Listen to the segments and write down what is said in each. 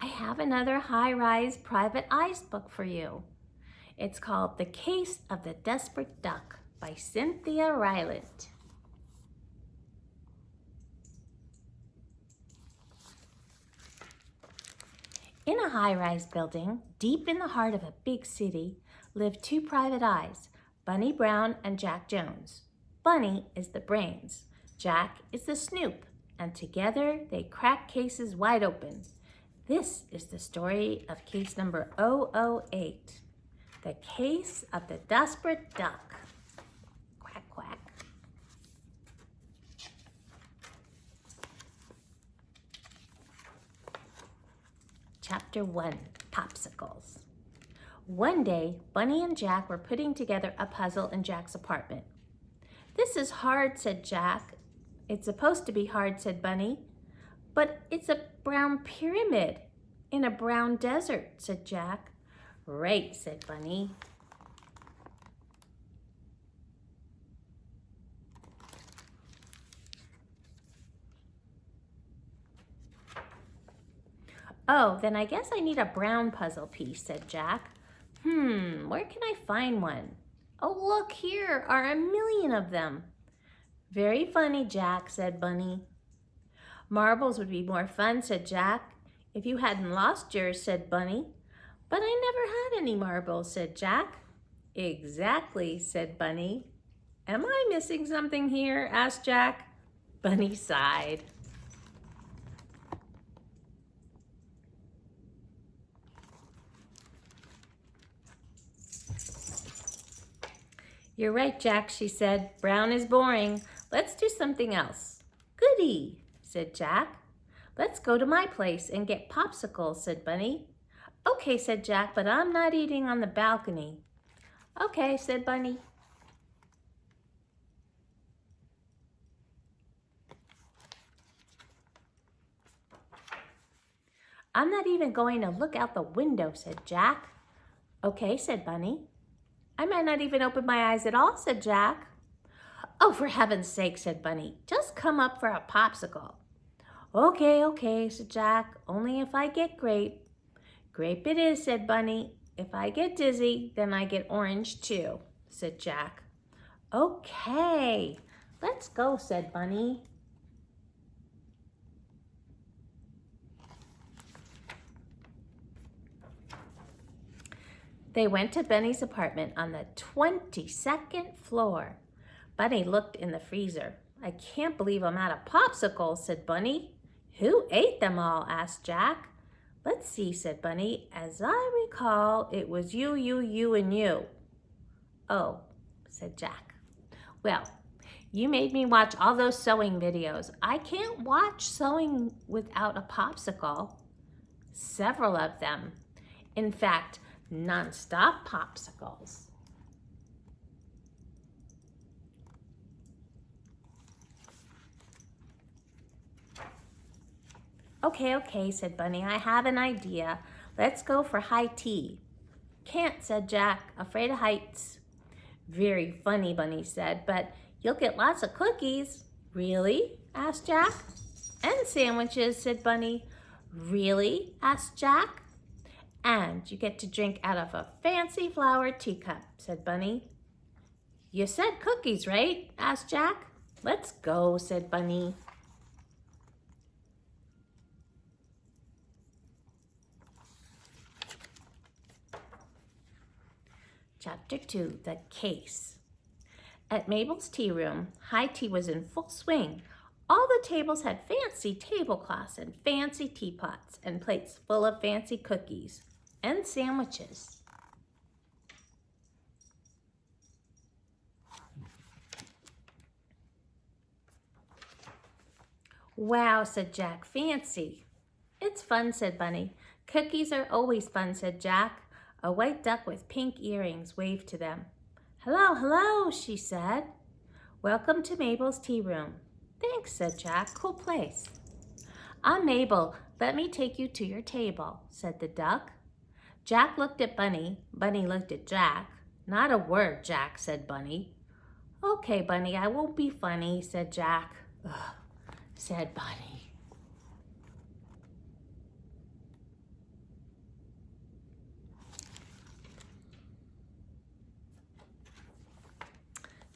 I have another high-rise private eyes book for you. It's called The Case of the Desperate Duck by Cynthia Rylant. In a high-rise building, deep in the heart of a big city, live two private eyes, Bunny Brown and Jack Jones. Bunny is the brains, Jack is the snoop, and together they crack cases wide open. This is the story of case number 008, The Case of the Desperate Duck. Quack, quack. Chapter 1, Popsicles. One day, Bunny and Jack were putting together a puzzle in Jack's apartment. "This is hard," said Jack. "It's supposed to be hard," said Bunny. "But it's a brown pyramid in a brown desert," said Jack. "Right," said Bunny. "Oh, then I guess I need a brown puzzle piece," said Jack. Where can I find one? Oh, look, here are 1,000,000 of them." "Very funny, Jack," said Bunny. "Marbles would be more fun," said Jack. "If you hadn't lost yours," said Bunny. "But I never had any marbles," said Jack. "Exactly," said Bunny. "Am I missing something here?" asked Jack. Bunny sighed. "You're right, Jack," she said. "Brown is boring. Let's do something else." "Goody," said Jack. "Let's go to my place and get popsicles," said Bunny. "Okay," said Jack, "but I'm not eating on the balcony." "Okay," said Bunny. "I'm not even going to look out the window," said Jack. "Okay," said Bunny. "I might not even open my eyes at all," said Jack. "Oh, for heaven's sake," said Bunny. "Just come up for a popsicle." Okay," said Jack. "Only if I get grape." "Grape it is," said Bunny. "If I get dizzy, then I get orange too," said Jack. "Okay, let's go," said Bunny. They went to Bunny's apartment on the 22nd floor. Bunny looked in the freezer. "I can't believe I'm out of popsicles," said Bunny. "Who ate them all?" asked Jack. "Let's see," said Bunny. "As I recall, it was you, and you." "Oh," said Jack. "Well, you made me watch all those sewing videos. I can't watch sewing without a popsicle." "Several of them. In fact, non-stop popsicles." Okay, said Bunny. "I have an idea. Let's go for high tea." "Can't," said Jack. "Afraid of heights." "Very funny," Bunny said, "but you'll get lots of cookies." "Really?" asked Jack. "And sandwiches," said Bunny. "Really?" asked Jack. "And you get to drink out of a fancy flower teacup," said Bunny. "You said cookies, right?" asked Jack. "Let's go," said Bunny. Chapter 2, The Case. At Mabel's tea room, high tea was in full swing. All the tables had fancy tablecloths and fancy teapots and plates full of fancy cookies and sandwiches. "Wow," said Jack, "fancy." "It's fun," said Bunny. "Cookies are always fun," said Jack. A white duck with pink earrings waved to them. Hello, she said. "Welcome to Mabel's tea room." "Thanks," said Jack. "Cool place." "I'm Mabel. Let me take you to your table," said the duck. Jack looked at Bunny. Bunny looked at Jack. "Not a word, Jack," said Bunny. "Okay, Bunny, I won't be funny," said Jack. "Ugh," said Bunny.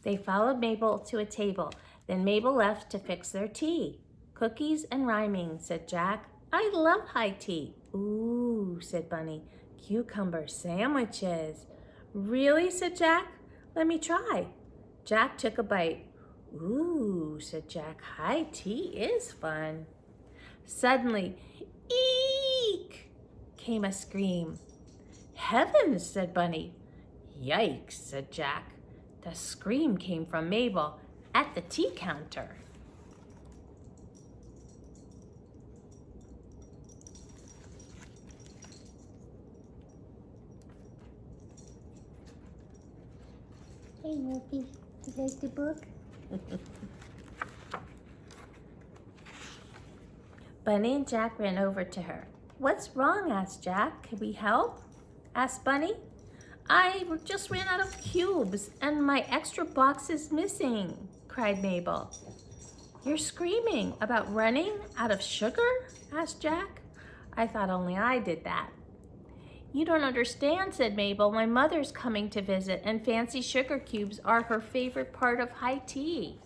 They followed Mabel to a table. Then Mabel left to fix their tea. Cookies and rhyming, said Jack. I love high tea. Ooh, said Bunny. Cucumber sandwiches. Really, said Jack. Let me try. Jack took a bite. Ooh, said Jack. High tea is fun. Suddenly, eek, came a scream. Heavens, said Bunny. Yikes, said Jack. The scream came from Mabel at the tea counter. Hey, Wolfie, you like the book? Bunny and Jack ran over to her. What's wrong? Asked Jack. Can we help? Asked Bunny. I just ran out of cubes and my extra box is missing, cried Mabel. You're screaming about running out of sugar? Asked Jack. I thought only I did that. You don't understand, said Mabel. My mother's coming to visit and fancy sugar cubes are her favorite part of high tea.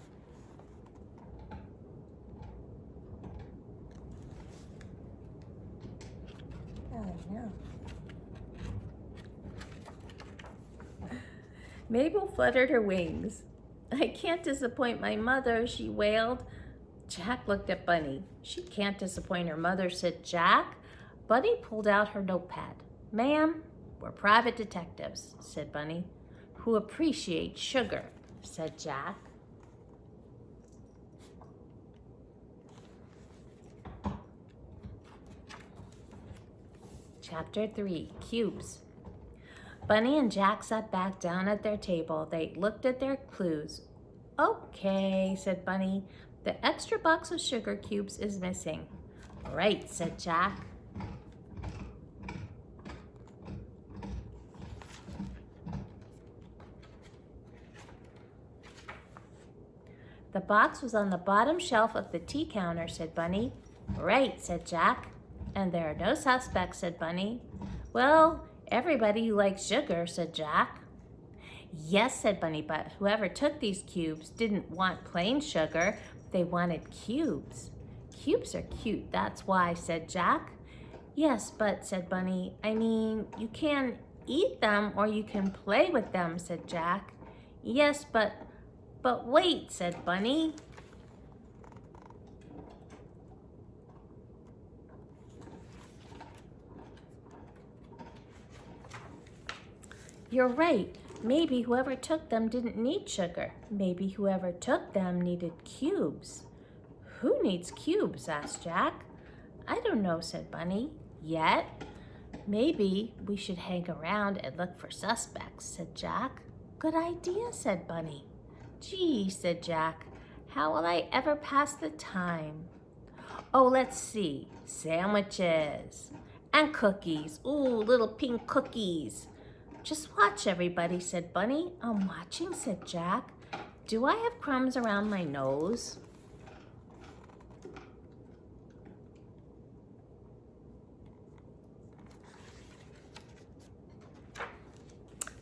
Oh, no. Mabel fluttered her wings. I can't disappoint my mother, she wailed. Jack looked at Bunny. She can't disappoint her mother, said Jack. Bunny pulled out her notepad. Ma'am, we're private detectives, said Bunny. Who appreciate sugar, said Jack. Chapter 3, Cubes. Bunny and Jack sat back down at their table. They looked at their clues. Okay, said Bunny. The extra box of sugar cubes is missing. Right, said Jack. The box was on the bottom shelf of the tea counter, said Bunny. Right, said Jack. And there are no suspects, said Bunny. Well, everybody who likes sugar, said Jack. Yes, said Bunny, but whoever took these cubes didn't want plain sugar. They wanted cubes. Cubes are cute, that's why, said Jack. Yes, but, said Bunny, I mean, you can eat them or you can play with them, said Jack. Yes, but wait, said Bunny. You're right. Maybe whoever took them didn't need sugar. Maybe whoever took them needed cubes. Who needs cubes? Asked Jack. I don't know, said Bunny. Yet? Maybe we should hang around and look for suspects, said Jack. Good idea, said Bunny. Gee, said Jack, how will I ever pass the time? Oh, let's see. Sandwiches and cookies. Ooh, little pink cookies. Just watch, everybody, said Bunny. I'm watching, said Jack. Do I have crumbs around my nose?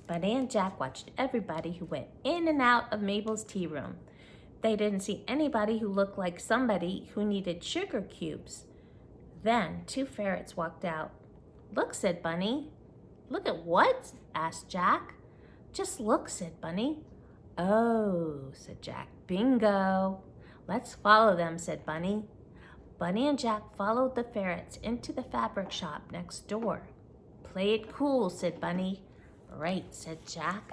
Bunny and Jack watched everybody who went in and out of Mabel's tea room. They didn't see anybody who looked like somebody who needed sugar cubes. Then 2 ferrets walked out. Look, said Bunny. Look at what? Asked Jack. Just look, said Bunny. Oh, said Jack. Bingo. Let's follow them, said Bunny. Bunny and Jack followed the ferrets into the fabric shop next door. Play it cool, said Bunny. Right, said Jack.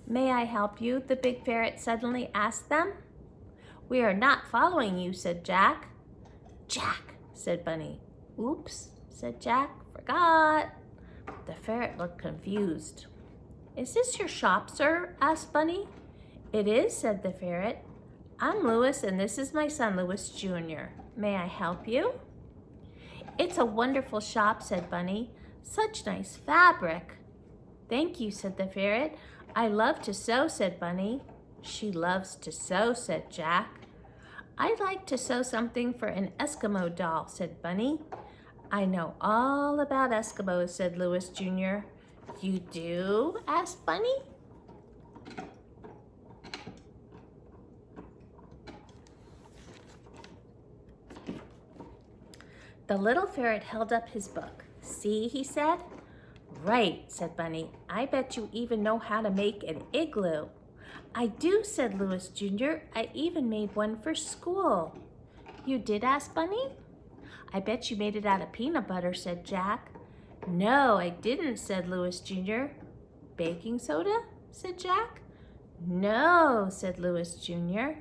May I help you? The big ferret suddenly asked them. We are not following you, said Jack. Jack, said Bunny. Oops, said Jack. Forgot. The ferret looked confused. Is this your shop, sir? Asked Bunny. It is, said the ferret. I'm Louis, and this is my son, Louis Jr. May I help you? It's a wonderful shop, said Bunny. Such nice fabric. Thank you, said the ferret. I love to sew, said Bunny. She loves to sew, said Jack. "I'd like to sew something for an Eskimo doll," said Bunny. "I know all about Eskimos," said Louis Jr. "You do?" asked Bunny. The little ferret held up his book. "See," he said. "Right," said Bunny. "I bet you even know how to make an igloo." "I do," said Louis Jr. "I even made one for school." "You did?" asked Bunny. "I bet you made it out of peanut butter," said Jack. "No, I didn't," said Louis Jr. "Baking soda?" said Jack. "No," said Louis Jr.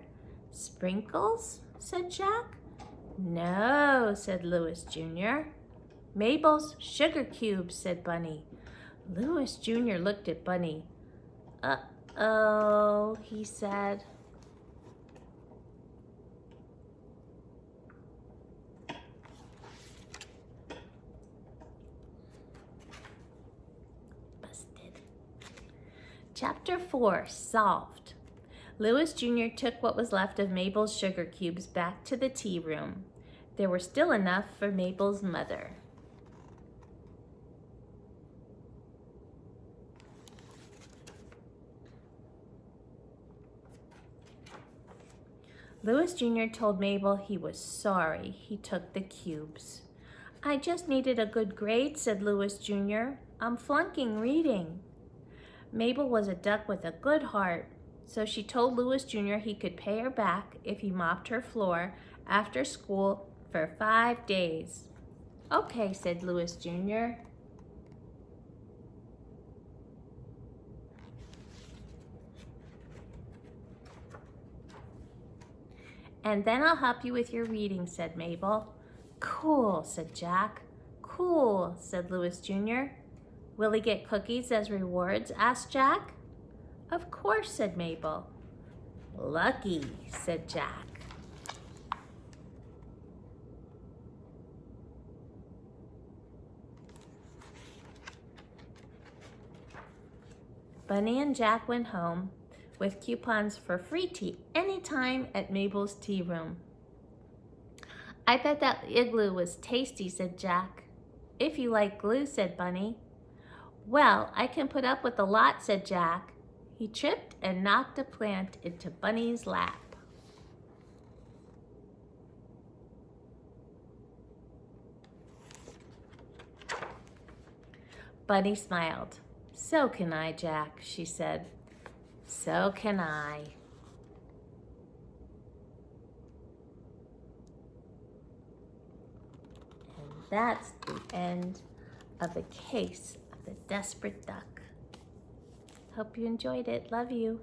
"Sprinkles?" said Jack. "No," said Louis Jr. "Mabel's sugar cubes," said Bunny. Louis Jr. looked at Bunny. "Uh-oh," he said. Busted. Chapter 4, Solved. Louis Jr. took what was left of Mabel's sugar cubes back to the tea room. There were still enough for Mabel's mother. Louis Jr. told Mabel he was sorry he took the cubes. "I just needed a good grade," said Louis Jr. "I'm flunking reading." Mabel was a duck with a good heart, so she told Louis Jr. he could pay her back if he mopped her floor after school for 5 days. "Okay," said Louis Jr. "And then I'll help you with your reading," said Mabel. "Cool," said Jack. "Cool," said Louis Jr. "Will he get cookies as rewards?" asked Jack. "Of course," said Mabel. "Lucky," said Jack. Bunny and Jack went home with coupons for free tea anytime at Mabel's tea room. "I bet that igloo was tasty," said Jack. "If you like glue," said Bunny. "Well, I can put up with a lot," said Jack. He tripped and knocked a plant into Bunny's lap. Bunny smiled. "So can I, Jack," she said. "So can I." And that's the end of The Case of the Desperate Duck. Hope you enjoyed it. Love you.